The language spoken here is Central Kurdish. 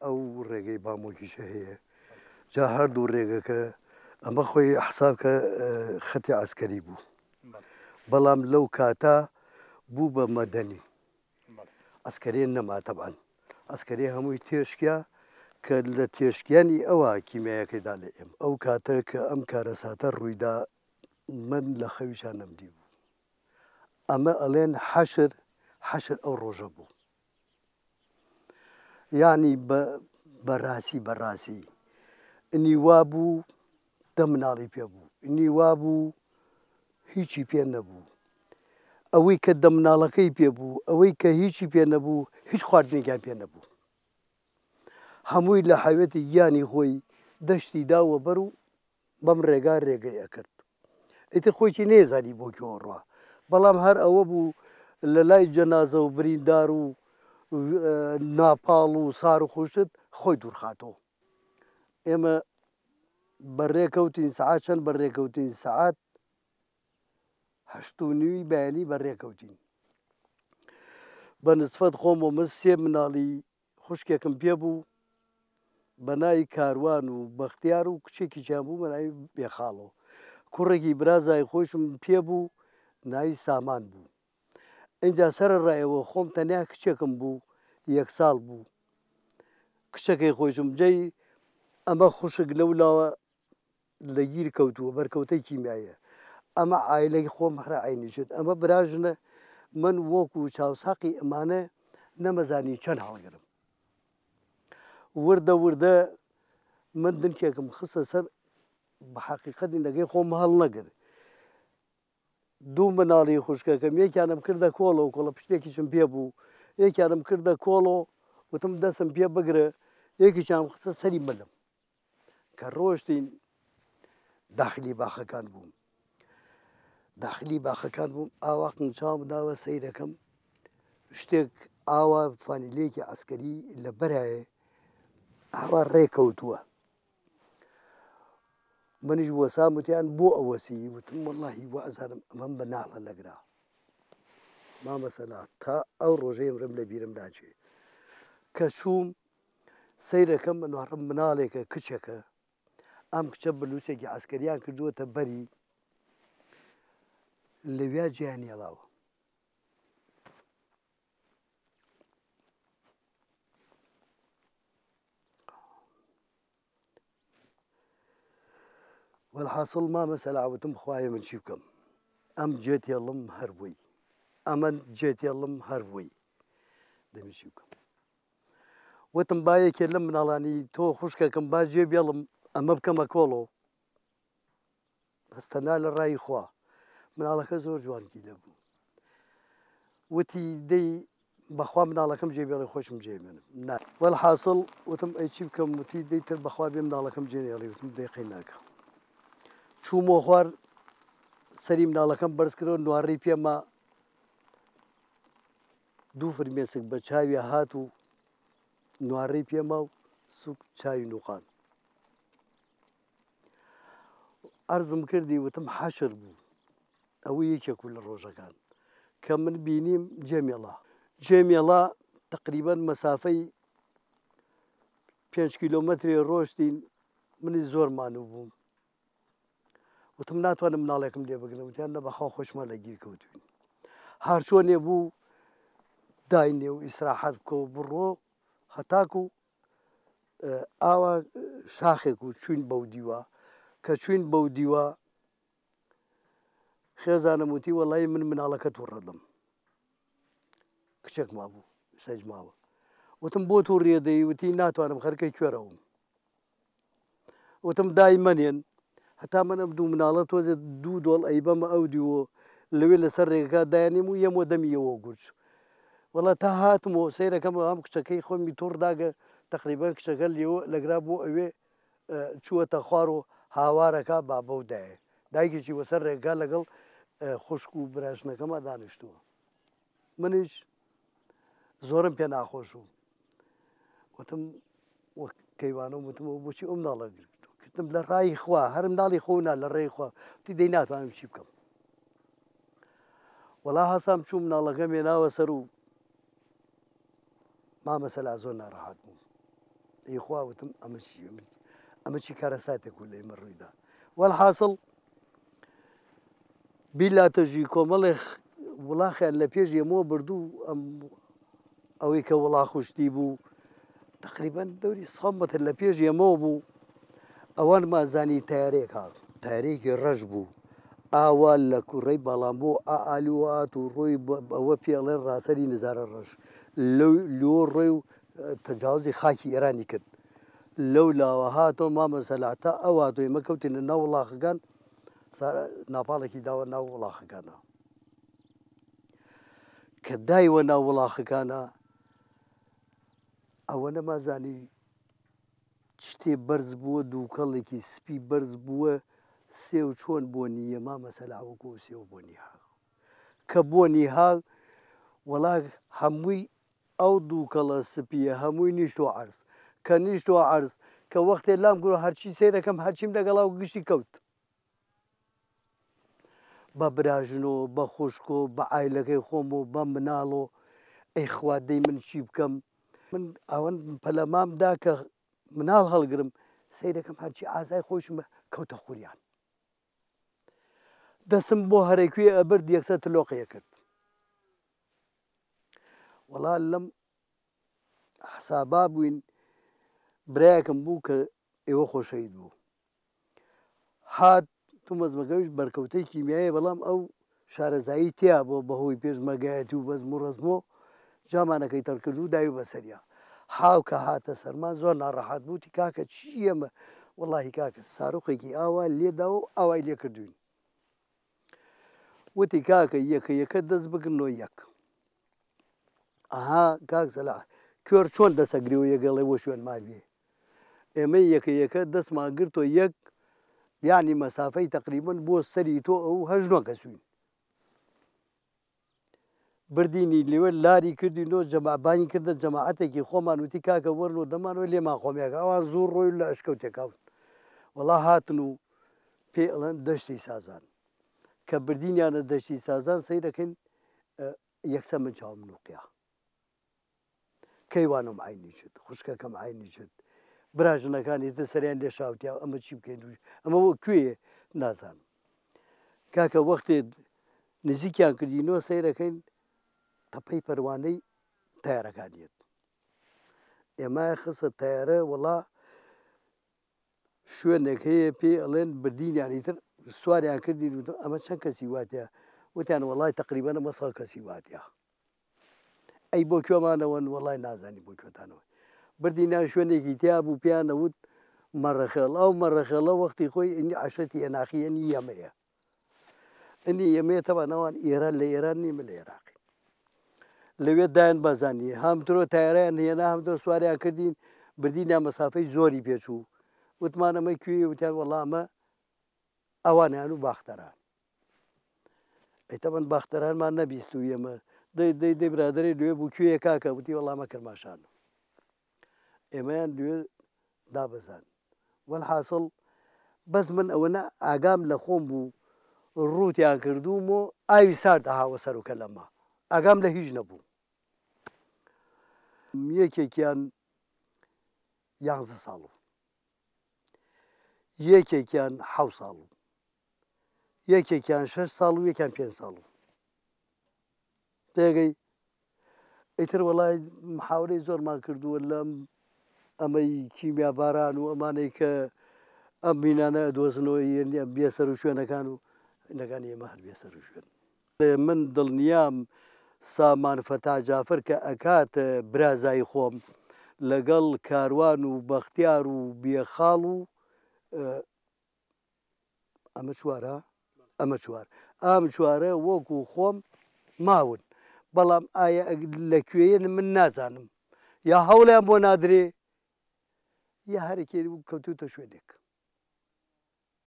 ئەو ڕێگەی بامۆکیشە هەیە جا هەردوو ڕێگەکە ئەمە خۆی حسابکە خەتی عسکەری بوو بەڵام لەو کاتا بوو بە مەدەنی ئەسکەرێن نەما تەبعەن ئەسکەری هەمووی تێشکیا کە لە تێشکیانی ئەوە کیمیایەکەیدا لە ئێم ئەو کاتە کە ئەم کارەساتە ڕوویدا من لە خەویشان نەمدی بوو ئەمە ئەڵێن حەشر ئەو ڕۆژە بوو یعنی بەڕاستی ئنی وا بوو دە مناڵی پێ بوو ئنی وا بوو هیچی پێ نەبوو ئەوەی کە دە مناڵەکەی پێ بوو ئەوەی کە هیچی پێ نەبوو هیچ خواردنێکیان پێ نەبوو هەمووی لە حەوێتی گیانی خۆی دەشتی داوە بەر و بەم ڕێگەی ئەکرد ئیتر خۆیی نێزانی بۆ کۆڕوا بەڵام هەر ئەوە بوو لە لای جەنازە و بریندار و ناپاڵ و سار و خوشت خۆی دوورخاتەوە ئێمە بەڕێکەوتین سەعات چەند بەڕێکەوتین سەعات 8:30 بەیانی بەڕێکەوتین بە نسبەت خۆمەمە 3 مناڵی خوشکێکم پێ بوو بە ناوی کاروان و بەختیار و کچێکی چیان بوو بە ناوی بێخاڵەوە کوڕێکی برازای خۆشم پێ بوو ناوی سامان بوو ئینجا سەرڕایەوە خۆم تەنیا کچێکم بوو 1 ساڵ بوو کچەکەی خۆشم جێی ئەمە خوشک لەولاوە لەگیر کەوتووە بەرکەوتەی کیمیایە ئەمە ئایلەی خۆم هەرا عینیشت ئەمە براژنە من وەکو چاوساقی ئەمانە نەمەزانی چەند هەڵگرم وردە من دنکێکم خستە سەر بە حەقیقەتی لەگەی خۆم هەڵ نەگر 2 مناڵی خوشکەکەم یەکیانم کردە کۆڵەوە کۆڵە پشتێکیشم پێ بوو یەکیانم کردە کۆڵۆ وتم دەستم پێ بگرە یەکیشیان خستە سەری ملم کە ڕۆشتین داخلی باخەکان بووم ئاوا قنچاوم داوە سەیرەکەم شتێک ئاوا فانیلەیەکی عەسکەری لە بەرایە ئاوا ڕێکەوتووە منیش وەسام وتیان بۆ ئەوەسی وتم وەڵڵاهی وازانم ئەمەم بە ناڵە لەگرا مامەسەلا تا ئەو ڕۆژەی ئەمرم لە بیرم ناچێت کە چووم سەیرەکەم منوەڕم مناڵێکە کچێکە ئەم کچە بلووسێکی عەسکەریان کردووەتە بەری لەویا گیانی هێڵاوە وەڵحاسڵ مامەسەلا وتم خوایە من چی بکەم ئەم جێتێڵم هەر بووی ئەمە جێتێڵم هەر بووی دەمی چی بکەم وتم با یەکێ لەم مناڵانی تۆ خوشکەکەم با جێ بێڵم ئەمە بکەمە کۆڵۆ هەستەنا لە ڕای خوا مناڵەکە زۆر جوانکی لەبوو وتی دەی بەخوا مناڵەکەم جێ بێڵی خۆشم جێبێنم وەڵحاسڵ وتم ئەی چی بکەم وتی دەیتر بەخوا بێ مناڵەکەم جێنێڵی وتم دەیقەی ناکە چوومۆ خوار سەری مناڵەکەم بەرز کردەوە نوارڕی پێما 2 فرمێسک بە چاوی هات و نوارڕی پێما و سوک چاوی نوقان عەرزم کردی وتم حەشر بوو ئەوە یەکێک لە ڕۆژەکان کە من بینیم جێمێڵا تقریبەن مەسافەی 5 کیلۆمەتری ڕۆشتین منی زۆر مانوو بووم وتم ناتوانم مناڵێکم لێ بگرم وتیان نە بەخوا خۆشمان لە گیر کەوتوین هەرچۆنێ بوو داینێ و ئیسراحەت بکە و بڕۆ هەتاکو ئاوا شاخێک و چوین بەو دیوە کە چوین بەو دیوە خێزانم وتی وەڵی من مناڵەکە تووڕەدەم کچێک مابوو سەجماوە وتم بۆ توو ڕێدەی وتی ناتوانم خەرکەی کوێرەوم وتم دای منێن هەتا منم 2 مناڵە تۆزێ 2 دۆڵ ئەی بەمە ئەو دیوە لەوێ لەسەر ڕێگەکە دایانیم و یەمۆ دەمیەوە گورج وەڵا تا هاتمەوە سەیرەکەم ئەم کچەکەی خۆمی تووڕداگە تقریبان کچەکە لێوە لەگرا بۆ ئەوێ چووەتە خوار و هاوارەکە با بەو دایە دایکێکی وەسەر ڕێگا لەگەڵ خوشک و براشنەکەمە دانیشتووە منیش زۆرم پێ ناخۆش و وتم وەک کەیوانم وتمەوە بۆچی ئەو مناڵە کردم لە ڕای خوا هەر مناڵی خۆنا لە ڕێی خوا وتی دەی ناتوانم چی بکەم وەڵا هەسام چوو مناڵەکە مێناوە سەر و مامەسەلا زۆر ناڕەحەت بوو ئیخواوتم ئەمە چی کارە ساتێک و لە ئێمە ڕوویدا وەڵحاصڵ بیلاتەژی کۆمەڵێ وڵاخیان لە پێش ئێمەوە بردوو ئەوەی کە وڵا خوشتی بوو تقریبان دەوری سەمەتر لە پێش ئێمەوە بوو ئەوان مازانی تارێک هاات تارێکی ڕەش بوو ئاوا لە کوڕەی بەڵام بۆ ئالوات و ڕۆی ئەوە پێڵێن ڕاستەری نزارە ڕەش لۆ ڕێ و تەجاوزی خاکی ئێرانی کرد لەو لاوە هاتەوە مامەسەلاتا ئەو هاتۆی مەکەوتینە ناو وڵاخەکان ناپاڵێکی داوە ناو وڵاخەکانە کە دایوە ناو وڵاخەکانە ئەوە نەمازانی شتێ بەرز بووە دووکەڵێکی سپی بەرز بووە سێو چۆن بۆنی ئێمە مەسەلاوەکو سێو بۆنی ها کە بۆنی ها وەڵا هەمووی ئەو دووکەڵە سپیە هەمووی نیشت و عەرز کە نیشت و عەرز کە وەختێ لام گوڕ هەرچی سیرەکەم هەرچیم لەگەڵاو گشتی کەوت بە براژنەوە بە خوشکۆ بە ئایلەکەی خۆم و بە مناڵۆ ئەیخوا دەی من چی بکەم من ئەوەن پەلەمامدا کە مناڵ هەڵگرم سیرەکەم هەرچی ئازای خۆشم کەوتە خوریان دەسم بۆ هەرێکوێ ئەبرد یەکسە تلۆقەیە کرد وەڵا لەم حسابا بووین برایەکم بوو کە ئێوە خۆشەویست بوو هات تو مەزمەگەویش بەرکەوتەی کیمیایە بەڵام ئەو شارەزایی تیا بۆ بەهۆی پێشمەرگایەتی و بەزم و ڕزمۆ جامانەکەی تەرکرد و داوی بەسەریا حاو کە هاتە سەرمان زۆر ناڕەحات بووتی کاکە چی ئەمە وەڵاهی کاکە ساروقێکی ئاوا لێدا و ئاوای لێ کردوین وتی کاکە یەکە دەست بکردنەوە یەک ئەها کاک سەلاح کوێر چۆن دەسەگریەوە یەگەڵێ بۆ شوێن مابێ ئێمە یەکە دەستمان گرتۆ یەک یعنی مەسافەی تقریبن بۆ سەری تۆ ئەو هەژنۆ کەسوین بردینی لێوە لاری کردینەوە جەمابانی کردە جەماعەتێکی خۆمان وتی کاکە وەرنەوە دەمانەوە لێمان خۆمیاکە ئەوان زوو ڕۆی لە ئەشکەوتێکاون وەڵا هاتن و پێ ئەڵەن دەشتی سازان کە بردینیانە دەشتی سازان سەی دەکەین یەکسە من چاوم نوقیا کەیوانم عینی شت خوشکەکەم عینی شت براژنەکانی تر سەریان لێ شاوتیا ئەمە چی بکەین ئەمە وە کوێیە نازانم کاکە وەختێ نزیکیان کردینەوە سەیرەکەین تەپەی پەروانەی تایارەکانیت ئێمە خستە تایارە وەڵا شوێنێک هەیە پێ ئەڵێن بردینیانی تر سواریان کردین ئەمە چەند کەسی واتە وتیان وەڵای تقریبەن ئەمە 100 کەسی واتیا ئەی بۆ کوێمانەوەن وەڵای نازانی بۆ کوێتانەوە بردینیان شوێنێکی تیا بوو پیان نەوت مەڕەخێڵ ئەو مەڕەخێڵە وەختی خۆی ئینی عەشەتی ئێناخی ئەنی ئەمەیە ئەنی ئێمەیە تەوانەوان ئێران لە ئێران نیمە لە عێراقی لەوێ دایان بەزانی هەمترۆ تایارەیان هێنا هەمتۆ سواریان کردین بردینیان مەسافەی زۆری پێچوو وتمان ئەمە کوێ وتیان وەڵا ئەمە ئەوانیان و باختەران ئەیتەمەەن باختەرانمان نەبیست و ئێمە دەی برادری لێ بوو کوێیە کاکە وتی وەڵامە کرماشان ئێمەیان دوێ دابەزان وەڵحاسڵ بەس من ئەوەنە ئاگام لە خۆم بوو ڕووتیان کردوومۆ ئاوی سارد ئاهاوە سەرۆکە لەمە ئاگام لە هیچ نەبوو یەکێکیان 11 ساڵ و یەکێکیان 7 ساڵ و یەکێکیان 6 ساڵ و یەکیان 5 ساڵ و دەگەی ئیتر وەڵای محاورەی زۆرمان کردووە لەم ئەمەی کیمیا باران و ئەمانەی کە ئەم بینانە دۆزنەوە بێسەر و شوێنەکان و نەکانی ئێمە هەر بێسەر و شوێن من دڵنیام سامان فەتا جافر کە ئەکاتە برازای خۆم لەگەڵ کاروان و بەختیار و بێخاڵ و ئەمە چوارە ئەمە چوار ئام چوارە وەکو خۆم ماون بەڵام ئایا لەکوێیە من نازانم یا هەوڵیان بۆ نادرێ یا هەرێکی کەوتوتە شوێنێک